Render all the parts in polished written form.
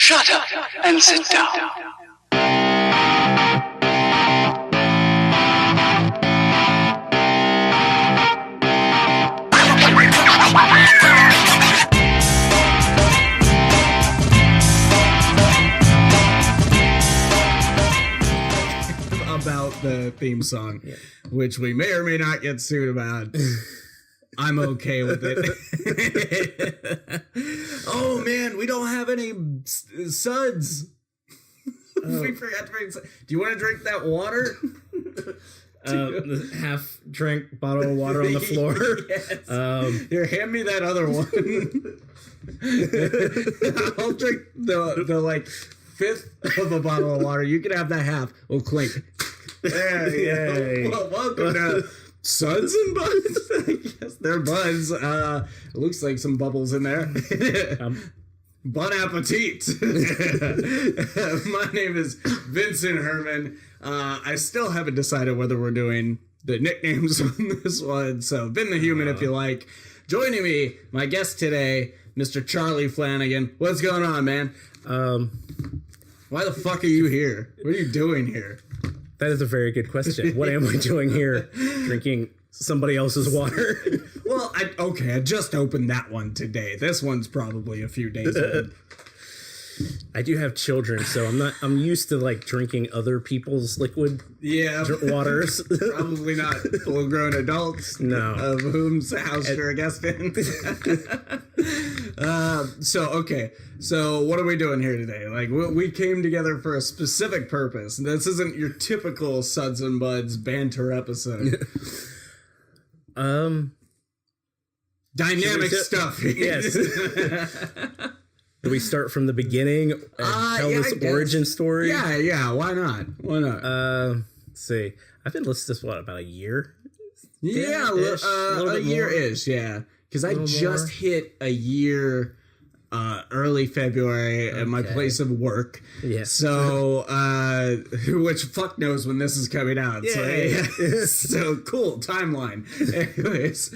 Shut up and sit down. About the theme song, which we may or may not get sued about. I'm okay with it. Oh man, we don't have any Suds. We forgot to bring. Do you want to drink that water? Half drink bottle of water on the floor. Yes. Here, hand me that other one. I'll drink the like fifth of a bottle of water. You can have that half. We'll clink. Yay. Well, welcome to Suds and Buds. I guess they're buds. It looks like some bubbles in there. Bon appetit. My name is Vincent Herman. I still haven't decided whether we're doing the nicknames on this one, so Vin the Human if you like. Joining me, my guest today, Mr. Charlie Flanagan. What's going on, man? Why the fuck are you here? What are you doing here? That is a very good question. What am I doing here? Drinking somebody else's water? Well, I just opened that one today. This one's probably a few days old. I do have children, so I'm used to like drinking other people's liquid waters. Probably not full-grown adults. No. Of whom's house you're a guest in. So what are we doing here today? Like, we came together for a specific purpose. This isn't your typical Suds and Buds banter episode. Dynamic stuff. Yes. Do we start from the beginning and tell this origin story? Yeah. Why not? Let's see. I've been listening to this, about a year? Yeah, a year-ish, yeah. Because I just hit a year early February at my place of work. Yes. So, which fuck knows when this is coming out. Yeah. So cool timeline. Anyways,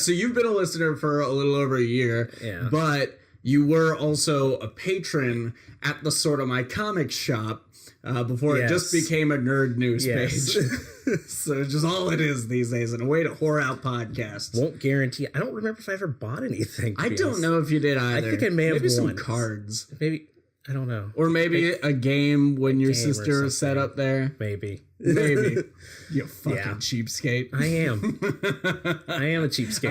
so you've been a listener for a little over a year. Yeah. But you were also a patron at the Sorta My Comics shop before it just became a nerd news page. So it's just all it is these days, and a way to whore out podcasts. Won't guarantee. I don't remember if I ever bought anything. I don't know if you did either. I think I may have maybe some once. Cards. Maybe. I don't know. Or maybe a game when your sister was set up there. Maybe. You fucking cheapskate. I am a cheapskate.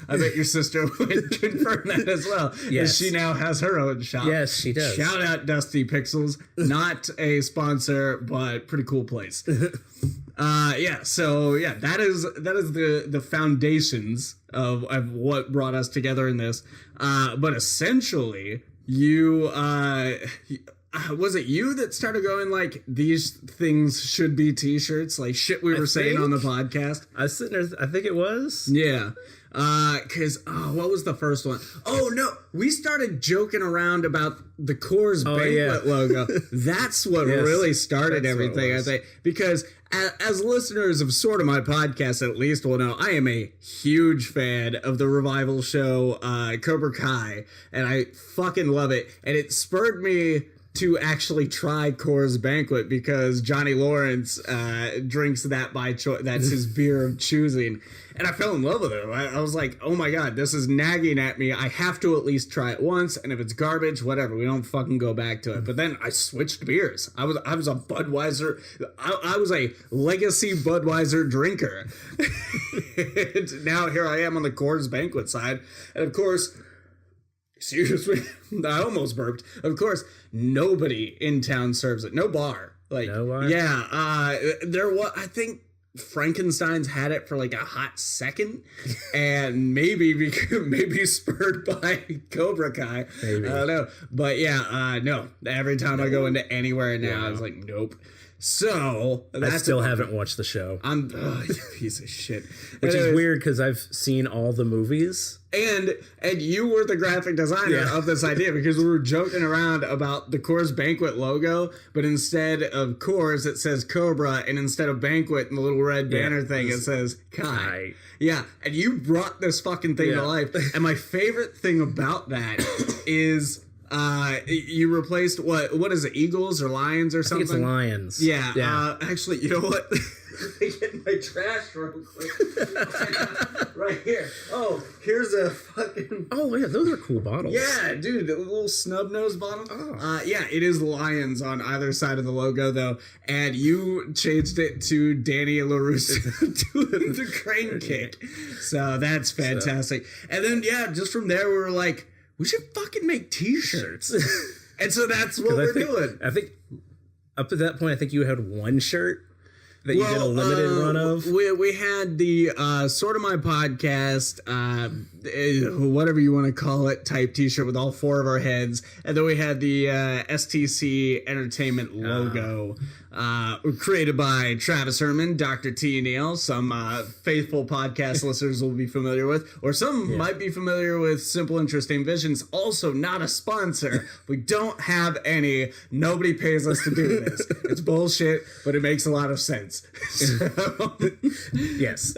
I bet your sister would confirm that as well. Yes. She now has her own shop. Yes, she does. Shout out Dusty Pixels. Not a sponsor, but pretty cool place. That is the foundations of what brought us together in this. But essentially, you was it you that started going like, these things should be t-shirts, like shit we were saying on the podcast? I was sitting there, I think it was. Yeah. Because, what was the first one? Oh, no. We started joking around about the Coors Banquet logo. That's what really started everything, I think. Because as listeners of Sorta My Podcast, at least will know, I am a huge fan of the revival show Cobra Kai. And I fucking love it. And it spurred me to actually try Coors Banquet because Johnny Lawrence drinks that by choice. That's his beer of choosing. And I fell in love with it. I was like, oh my God, this is nagging at me. I have to at least try it once. And if it's garbage, whatever. We don't fucking go back to it. But then I switched beers. I was a Budweiser. I was a legacy Budweiser drinker. And now here I am on the Coors Banquet side. And of course, seriously, I almost burped. Of course, nobody in town serves it. No bar. Like, no bar? Yeah. There was, I think Frankenstein's had it for like a hot second, and maybe spurred by Cobra Kai. Maybe. I don't know. But no. Every time I go into anywhere now, I was like, nope. So I still haven't watched the show. I'm you piece of shit. Which is weird because I've seen all the movies. And you were the graphic designer of this idea because we were joking around about the Coors Banquet logo, but instead of Coors, it says Cobra, and instead of Banquet and the little red banner thing, it says Kai. Yeah, and you brought this fucking thing to life. And my favorite thing about that is You replaced what is it, Eagles or Lions or something? I think it's Lions. Yeah. Actually, you know what? Let me get my trash real quick. Right here. Oh, here's a fucking... Oh, yeah, those are cool bottles. Yeah, dude, the little snub nose bottle. Oh. Yeah, it is Lions on either side of the logo, though. And you changed it to Danny LaRusso doing the crane kick. So that's fantastic. And then, yeah, just from there, we were like, we should fucking make t-shirts. And so that's what we're doing. I think up to that point, I think you had one shirt that you did a limited run of. We had the Sorta My Podcast, whatever you want to call it, type t-shirt with all four of our heads. And then we had the STC Entertainment logo. Created by Travis Herman, Dr. T. Neal. Some faithful podcast listeners will be familiar with, or some might be familiar with Simple Interesting Visions. Also, not a sponsor. We don't have any. Nobody pays us to do this. It's bullshit, but it makes a lot of sense. Yes.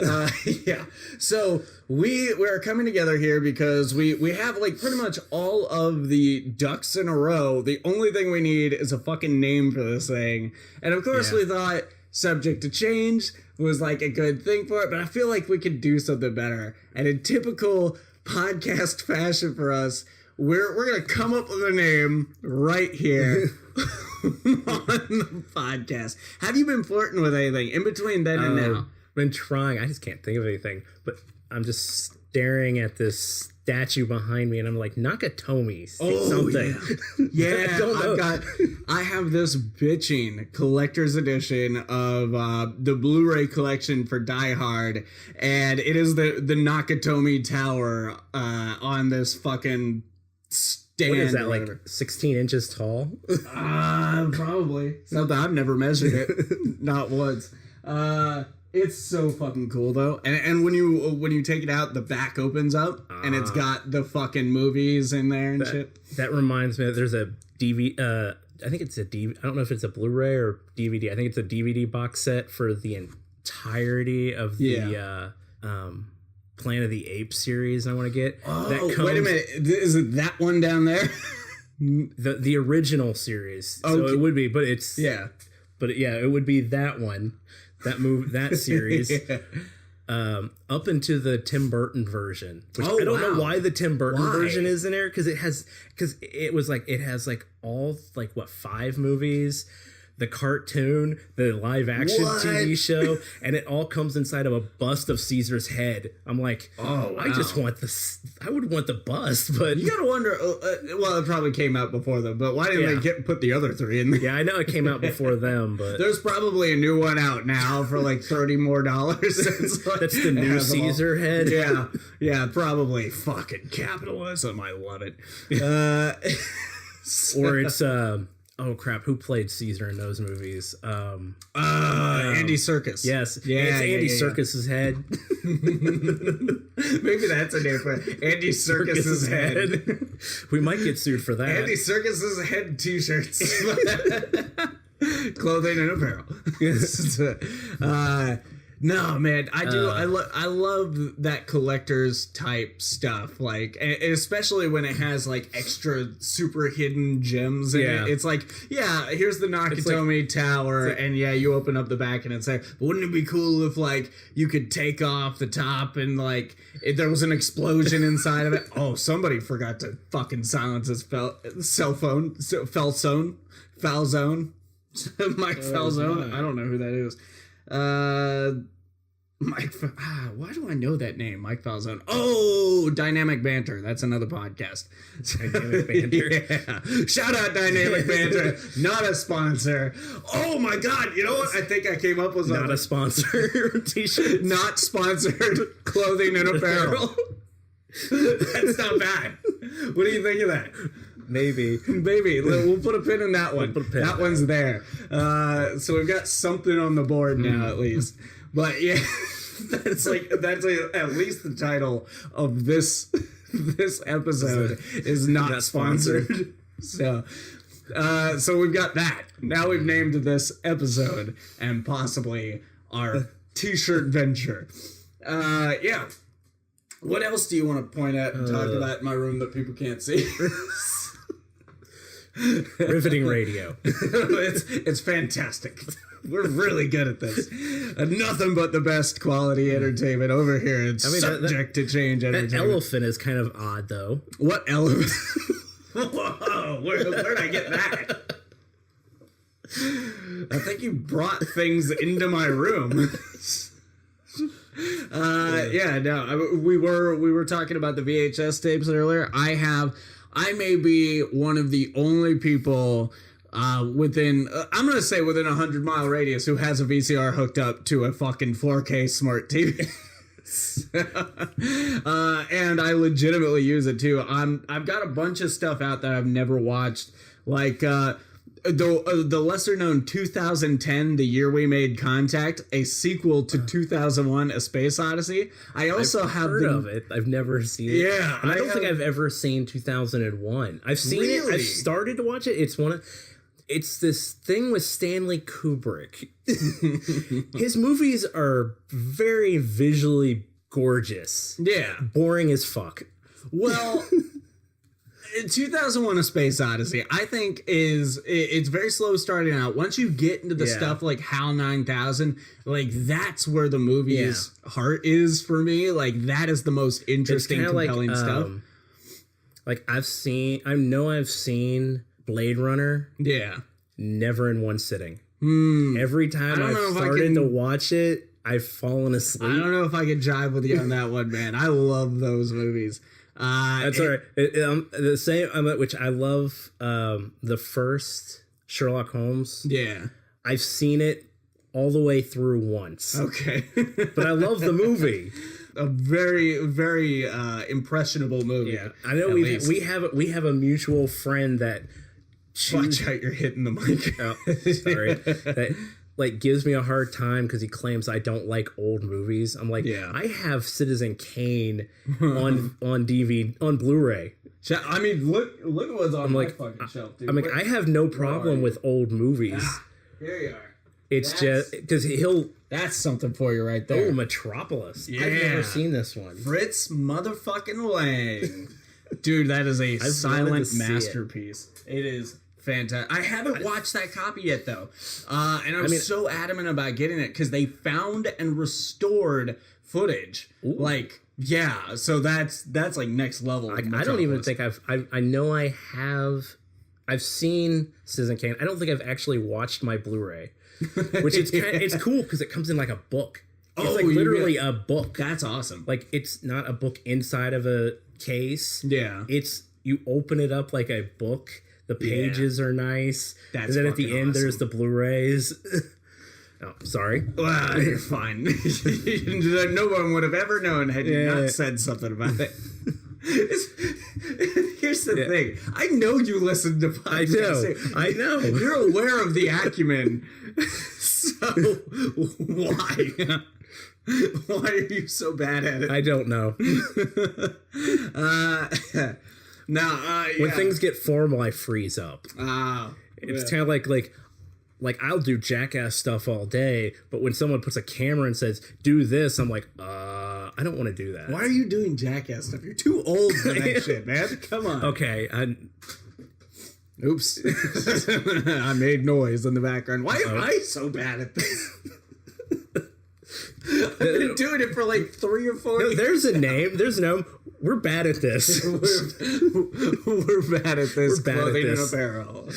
Yeah. So we're coming together here because we have like pretty much all of the ducks in a row. The only thing we need is a fucking name for this thing. And of course we thought subject to change was like a good thing for it, but I feel like we could do something better. And in typical podcast fashion for us, we're going to come up with a name right here on the podcast. Have you been flirting with anything in between then and now? Been trying. I just can't think of anything, but I'm just staring at this statue behind me and I'm like, Nakatomi, something. Yeah, I have this bitching collector's edition of the Blu-ray collection for Die Hard, and it is the Nakatomi Tower on this fucking stand. What is that, like 16 inches tall? Probably. Something I've never measured it. Not once. It's so fucking cool though, and when you take it out, the back opens up, and it's got the fucking movies in there and shit. That reminds me, there's a DVD. I think it's a DVD. I don't know if it's a Blu-ray or DVD. I think it's a DVD box set for the entirety of the Planet of the Apes series. I want to get. Wait a minute, is it that one down there? the original series. Okay. So it would be, but it's but it would be that one. That series, up into the Tim Burton version. Which I don't know why the Tim Burton version is in there, because it has all 5 movies, the cartoon, the live action TV show, and it all comes inside of a bust of Caesar's head. I'm like, I just want I would want the bust, but you gotta wonder. Well, it probably came out before them, but why didn't they put the other 3 in there? Yeah, I know it came out before them, but there's probably a new one out now for like $30 more. That's the new Caesar head. Yeah, probably. Fucking capitalism. I love it. Or it's oh crap! Who played Caesar in those movies? Andy Serkis. Yes, it's Andy Serkis's head. Maybe that's a name for it. Andy Serkis's head. We might get sued for that. Andy Serkis's head T-shirts, clothing and apparel. No, man, I do. I love that collector's type stuff, like, and especially when it has like extra super hidden gems in it. It's like, here's the Nakatomi Tower, and you open up the back and it's like, wouldn't it be cool if like you could take off the top and like there was an explosion inside of it? Oh, somebody forgot to fucking silence his cell phone. Falzone. Mike Falzone. I don't know who that is. Mike, why do I know that name? Mike Falzone. Oh, Dynamic Banter. That's another podcast. Dynamic Banter. Shout out Dynamic Banter. Not a sponsor. Oh my God. You know what? I think I came up with not a sponsor t-shirt. Not sponsored clothing and apparel. That's not bad. What do you think of that? Maybe. We'll put a pin in that one. That one's there. So we've got something on the board now, at least. But yeah, that's at least the title of this episode is not sponsored. So we've got that. Now we've named this episode and possibly our t-shirt venture. What else do you want to point at and talk about in my room that people can't see? Riveting radio. It's fantastic. We're really good at this. Nothing but the best quality entertainment over here. It's subject to change entertainment. That elephant is kind of odd, though. What elephant? Whoa, where'd I get that? I think you brought things into my room. We were talking about the VHS tapes earlier. I may be one of the only people within I'm gonna say within 100-mile radius who has a VCR hooked up to a fucking 4K smart TV. And I legitimately use it too. I've got a bunch of stuff out that I've never watched, like the lesser known 2010, The Year We Made Contact, a sequel to 2001, A Space Odyssey. I've heard of it. I've never seen it. Yeah, and I don't think I've ever seen 2001. I've seen it. I've started to watch it. It's this thing with Stanley Kubrick. His movies are very visually gorgeous. Yeah. Boring as fuck. Well, 2001: A Space Odyssey, I think it's very slow starting out. Once you get into the stuff like HAL 9000, like that's where the movie's heart is for me. Like that is the most interesting, compelling stuff. Like I've seen Blade Runner. Yeah. Never in one sitting. Every time I've started to watch it, I've fallen asleep. I don't know if I can jive with you on that one, man. I love those movies. That's all right. The same, which I love the first Sherlock Holmes. Yeah. I've seen it all the way through once. Okay. But I love the movie. A very, very impressionable movie. Yeah. I know we have a mutual friend that watch out, you're hitting the mic. Oh, sorry. That like gives me a hard time because he claims I don't like old movies. I'm like, I have Citizen Kane on DVD on Blu-ray. I mean, look at what's on my fucking shelf, dude. I'm like, I have no problem with old movies. Here you are. It's just because that's something for you right there. Oh, Metropolis. Yeah. I've never seen this one. Fritz motherfucking Lang. Dude, that is a silent masterpiece. It is fantastic. I haven't watched that copy yet, though. And I'm so adamant about getting it because they found and restored footage. Ooh. Like, yeah, so that's like next level. I don't even think I know I have. I've seen Citizen Kane. I don't think I've actually watched my Blu-ray, which it's cool because it comes in like a book. It's like literally a book. That's awesome. Like it's not a book inside of a case. Yeah. It's you open it up like a book. The pages are nice. And then at the end there's the Blu-rays. Oh, sorry. Well, you're fine. No one would have ever known had you not said something about it. Here's the thing. I know you listen to podcasts. I know. You're aware of the acumen. So why? Why are you so bad at it? I don't know. When things get formal, I freeze up. It's kind of like I'll do jackass stuff all day, but when someone puts a camera and says, do this, I'm like, I don't want to do that. Why are you doing jackass stuff? You're too old for that shit, man. Come on. Okay. Oops. I made noise in the background. Why am I so bad at this? I've been doing it for like 3 or 4 years. There's a name. We're bad at this. We're bad at this. We're bad clothing at this. And apparel.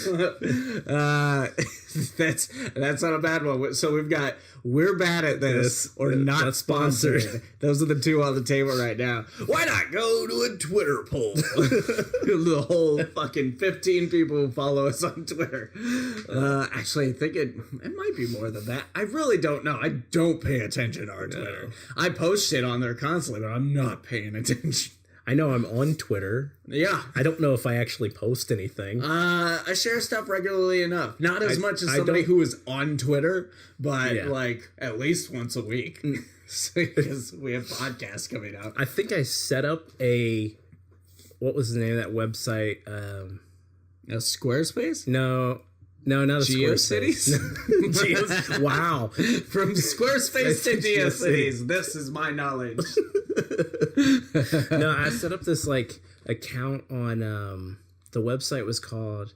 That's not a bad one. So we've got we're bad at this or not sponsored. Those are the two on the table right now. Why not go to a Twitter poll? The whole fucking 15 people who follow us on Twitter. Actually, I think it might be more than that. I really don't know. I don't pay attention to our Twitter. I post shit on there constantly, but I'm not paying attention. I know I'm on Twitter. Yeah. I don't know if I actually post anything. I share stuff regularly enough. Not as much as somebody who is on Twitter, but like at least once a week. Because we have podcasts coming out. I think I set up what was the name of that website? A Squarespace? No, not a GeoCities? Squarespace. Wow. From Squarespace to GeoCities. This is my knowledge. No, I set up this like account on the website was called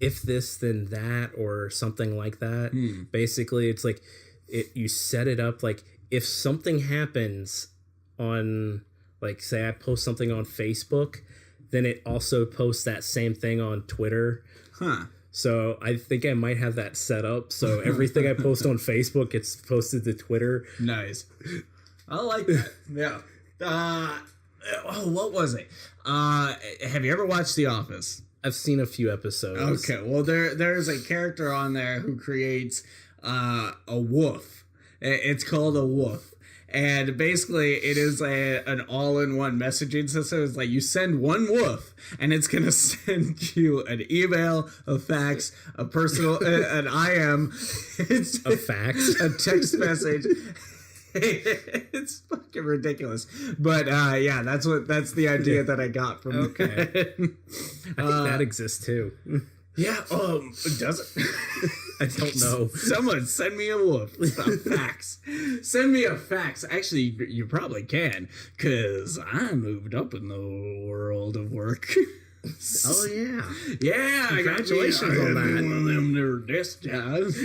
if this then that or something like that. Basically, it's like you set it up like if something happens on, like, say I post something on Facebook, then it also posts that same thing on Twitter. So I think I might have that set up. So everything I post on Facebook gets posted to Twitter. Nice. I like that. Yeah. What was it? Have you ever watched The Office? I've seen a few episodes. Okay. Well, there's a character on there who creates a woof. It's called a woof. And basically, it is an all-in-one messaging system. It's like you send one woof, and it's going to send you an email, a fax, a personal, an IM. It's a fax? A text message. It's fucking ridiculous. But, yeah, that's the idea that I got from Okay. I think that exists, too. Yeah, does it? I don't know. Someone send me a woof. A fax. Send me a fax. Actually, you probably can, because I moved up in the world of work. Oh, yeah. Yeah, congratulations on that. One of them their desk jobs.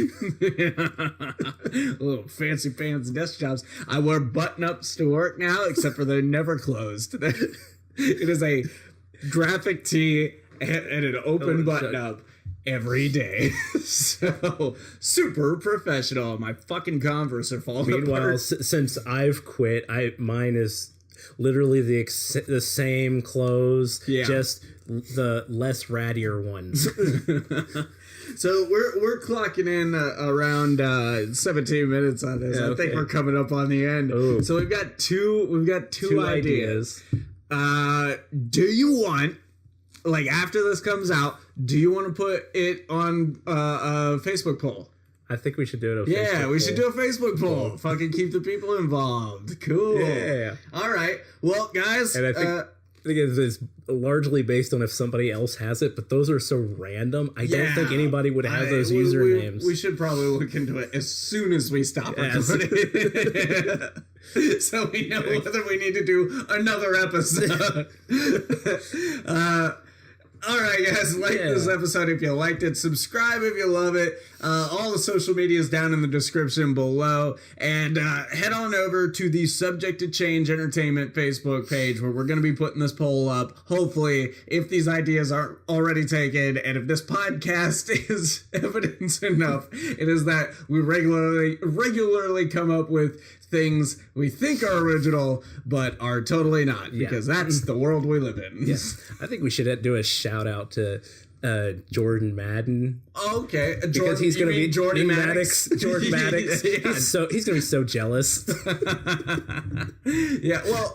Little fancy pants desk jobs. I wear button-ups to work now, except for they're never closed. It is a graphic tee and an open button-up every day. So, super professional. My fucking Converse are falling Meanwhile, apart. since I've quit, mine is literally the same clothes, just the less rattier ones. So we're clocking in around 17 minutes on this. I think we're coming up on the end. Ooh. So we've got two ideas. Do you want, like, after this comes out, do you want to put it on a Facebook poll? I think we should do it. We should do a Facebook poll. Fucking keep the people involved. Cool. Yeah. All right. Well, guys. And I think it's largely based on if somebody else has it, but those are so random. I don't think anybody would have those usernames. We should probably look into it as soon as we stop recording. So we know whether we need to do another episode. All right, guys, like this episode if you liked it. Subscribe if you love it. All the social media is down in the description below. And head on over to the Subject to Change Entertainment Facebook page where we're going to be putting this poll up. Hopefully, if these ideas aren't already taken and if this podcast is evidence enough, it is that we regularly come up with things we think are original but are totally not, because that's the world we live in. Yes. I think we should do a shout out to Jordan Madden. Okay, because he's going to be Jordan Maddox. Jordan Maddox. He's going to be so jealous. Yeah, well,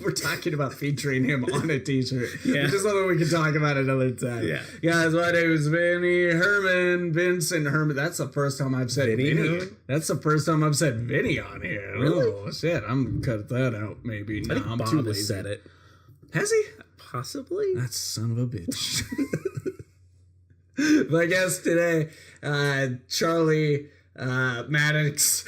we're talking about featuring him on a t-shirt, which is something we can talk about another time. Yeah, guys, my name is Vincent Herman. That's the first time I've said Vinny. That's the first time I've said Vinny on here. Really? Oh shit, I'm gonna cut that out. Maybe. I think I'm Bobb too lazy. has said it. Has he? Possibly. That son of a bitch. My guest today, Charlie Maddox.